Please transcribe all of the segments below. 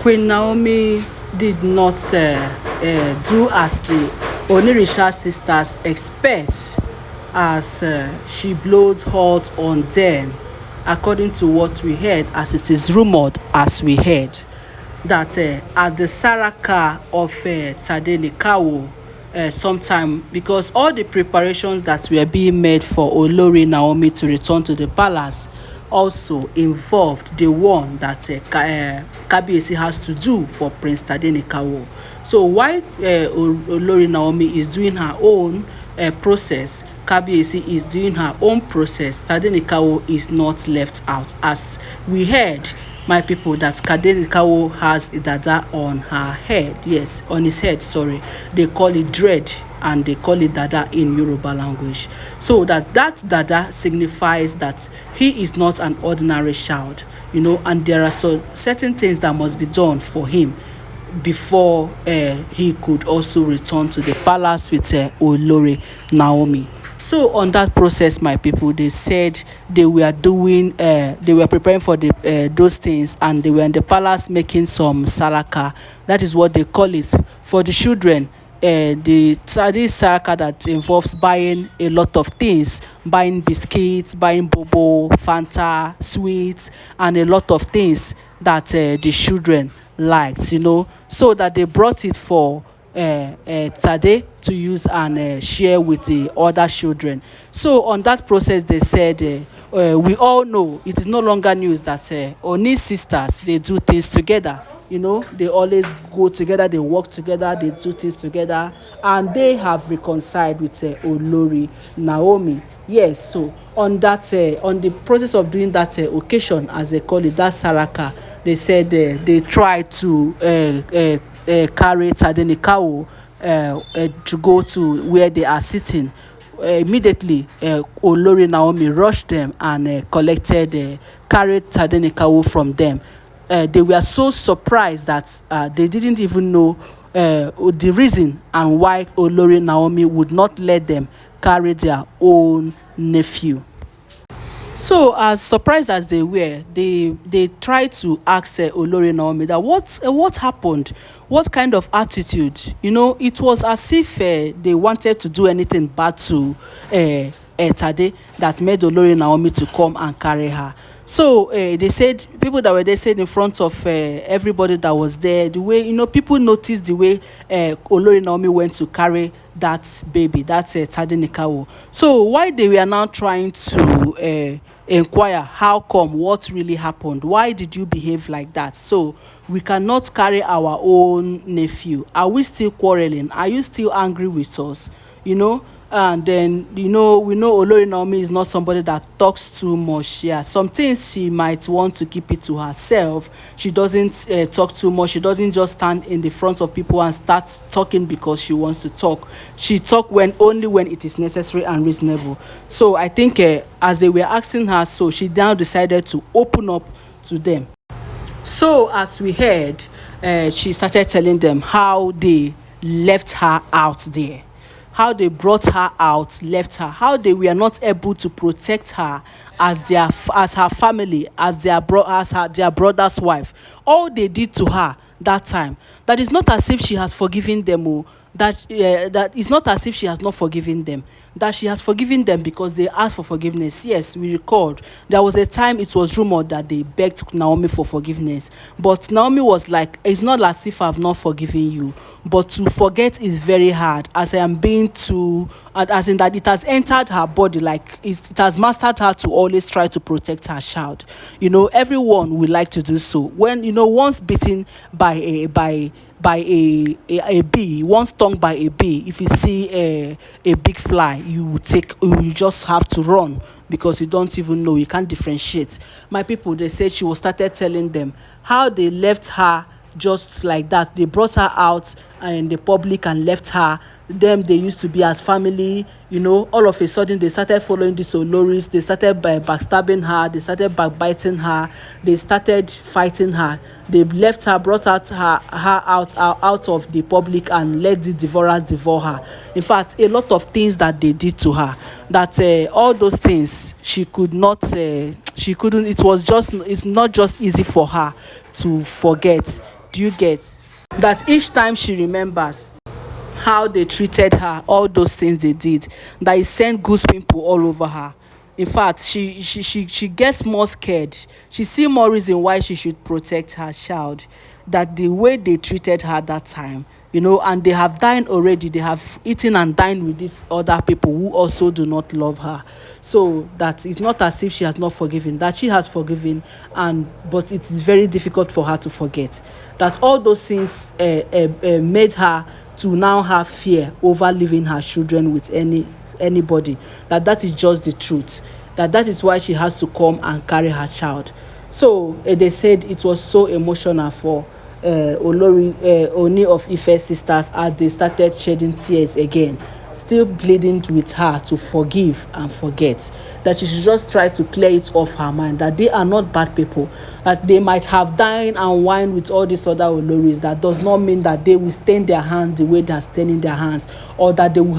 Queen Naomi did not do as the Onirisha sisters expect, as she blowed hot on them, according to what we heard, as it is rumored, as we heard, that at the Saraka of Tade sometime, because all the preparations that were being made for Olori Naomi to return to the palace also involved the one that kabiyesi has to do for Prince Tade. So while Olori Naomi is doing her own process, kabiyesi is doing her own process. Tade is not left out, as we heard, my people, that Tade has a dada on her head. Yes, on his head, sorry. They call it dread, and they call it dada in Yoruba language. So that dada signifies that he is not an ordinary child, and there are certain things that must be done for him before he could also return to the palace with Olori Naomi. So on that process, my people, they said they were preparing for those things, and they were in the palace making some saraka. That is what they call it for the children. The Tade saraka that involves buying a lot of things, buying biscuits, buying bobo, fanta, sweets, and a lot of things that the children liked, so that they brought it for Tade to use and share with the other children. So on that process, they said we all know it is no longer news that Oni sisters, they do things together. They always go together, they work together, they do things together, and they have reconciled with Olori Naomi. Yes, so on that on the process of doing that occasion, as they call it, that saraka, they said they tried to carry Tade to go to where they are sitting. Immediately, Olori Naomi rushed them and carried Tade from them. They were so surprised that they didn't even know the reason and why Olori Naomi would not let them carry their own nephew. So as surprised as they were, they tried to ask Olori Naomi that what happened, what kind of attitude. It was as if they wanted to do anything bad to Tade, that made Olori Naomi to come and carry her. So they said, people that were there said in front of everybody that was there, the way people noticed the way Olori Naomi went to carry that baby, that's Tade. So why they were now trying to inquire how come, what really happened, why did you behave like that? So we cannot carry our own nephew. Are we still quarreling? Are you still angry with us? And then we know Olori Naomi is not somebody that talks too much. Yeah, some things she might want to keep it to herself. She doesn't talk too much. She doesn't just stand in the front of people and start talking because she wants to talk. She talk only when it is necessary and reasonable. So I think as they were asking her, so she now decided to open up to them. So as we heard, she started telling them how they left her out there, how they brought her out, left her, how they were not able to protect her as her family, as their brother's wife. All they did to her that time, that is not as if she has forgiven them. That is not as if she has not forgiven them, that she has forgiven them because they asked for forgiveness. Yes, we record there was a time it was rumored that they begged Naomi for forgiveness, but Naomi was like, it's not as if I've not forgiven you, but to forget is very hard, as I am being too, as in that it has entered her body, like it has mastered her to always try to protect her child. Everyone would like to do so. When once bitten by a bee, once stung by a bee, if you see a big fly, you just have to run, because you don't even know, you can't differentiate. My people, they said she was started telling them how they left her just like that. They brought her out in the public and left her. They used to be as family, all of a sudden they started following these oloris. They started backstabbing her, they started backbiting her, they started fighting her. They left her, brought her out of the public and let the devourers devour her. In fact, a lot of things that they did to her, that all those things she couldn't, it's not just easy for her to forget. Do you get? That each time she remembers how they treated her, all those things they did, that it sent goose pimple all over her. In fact, she gets more scared. She see more reason why she should protect her child, that the way they treated her that time, and they have dined already. They have eaten and dined with these other people who also do not love her. So that it's not as if she has not forgiven, that she has forgiven, and but it is very difficult for her to forget that all those things made her to now have fear over leaving her children with anybody. That is just the truth. That is why she has to come and carry her child. So they said it was so emotional for olori Ooni of Ife sisters, as they started shedding tears again, still pleading with her to forgive and forget, that she should just try to clear it off her mind, that they are not bad people, that they might have dined and wine with all these other oloris. That does not mean that they will stain their hands the way they are staining their hands, or that they will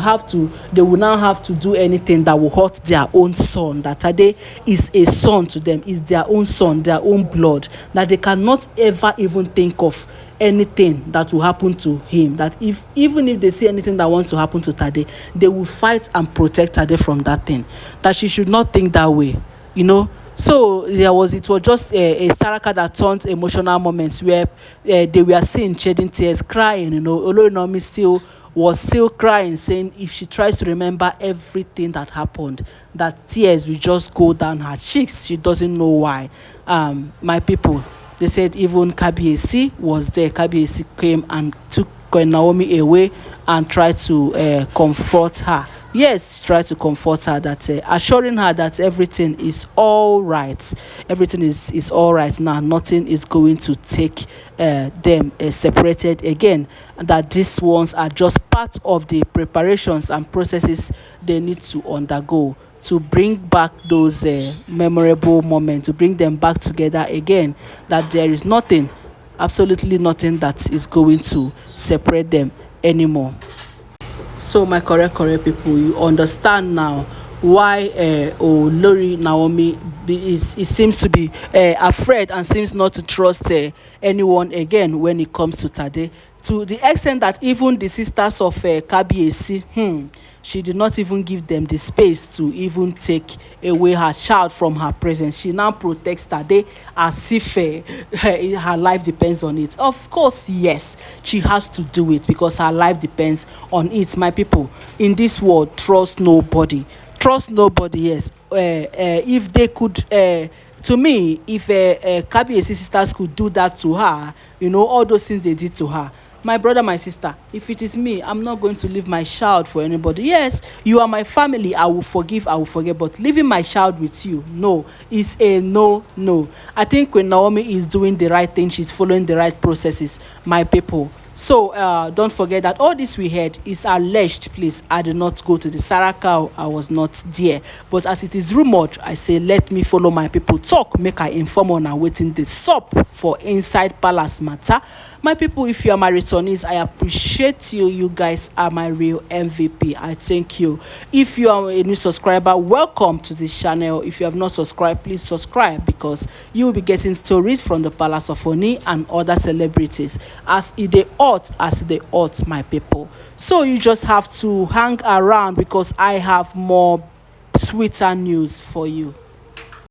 now have to do anything that will hurt their own son. That Tade is a son to them, is their own son, their own blood, that they cannot ever even think of anything that will happen to him. That even if they see anything that wants to happen to Tade, they will fight and protect Tade from that thing. That she should not think that way. So it was just a saraka that turned emotional moments where they were seen shedding tears, crying. Olori Naomi was still crying, saying if she tries to remember everything that happened, that tears will just go down her cheeks. She doesn't know why. My people, they said even kabiyesi was there. Kabiyesi came and took Queen Naomi away and tried to comfort her. Yes, tried to comfort her, that assuring her that everything is all right. Everything is all right now. Nothing is going to take them separated again. And that these ones are just part of the preparations and processes they need to undergo to bring back those memorable moments, to bring them back together again. That there is nothing, absolutely nothing, that is going to separate them anymore. So my correct people, you understand now why Olori Naomi seems to be afraid and seems not to trust anyone again when it comes to Tade, to the extent that even the sisters of kabiyesi, she did not even give them the space to even take away her child from her presence. She now protects Tade as if her life depends on it. Of course, yes, she has to do it because her life depends on it. My people, in this world, trust nobody. Trust nobody, yes. If they could, to me, if kabiyesi sisters could do that to her, all those things they did to her, my brother, my sister, if it is me, I'm not going to leave my child for anybody. Yes, you are my family, I will forgive, I will forget, but leaving my child with you, no, is a no. I think Queen Naomi is doing the right thing. She's following the right processes, my people. So don't forget that all this we heard is alleged. Please, I did not go to the saraka, I was not there, but as it is rumored, I say let me follow my people talk, make I inform on and waiting the sup for inside palace matter. My people, if you are my returnees, I appreciate you. You guys are my real MVP. I thank you. If you are a new subscriber, welcome to this channel. If you have not subscribed, please subscribe, because you will be getting stories from the palace of Ooni and other celebrities as they ought, my people. So you just have to hang around, because I have more sweeter news for you.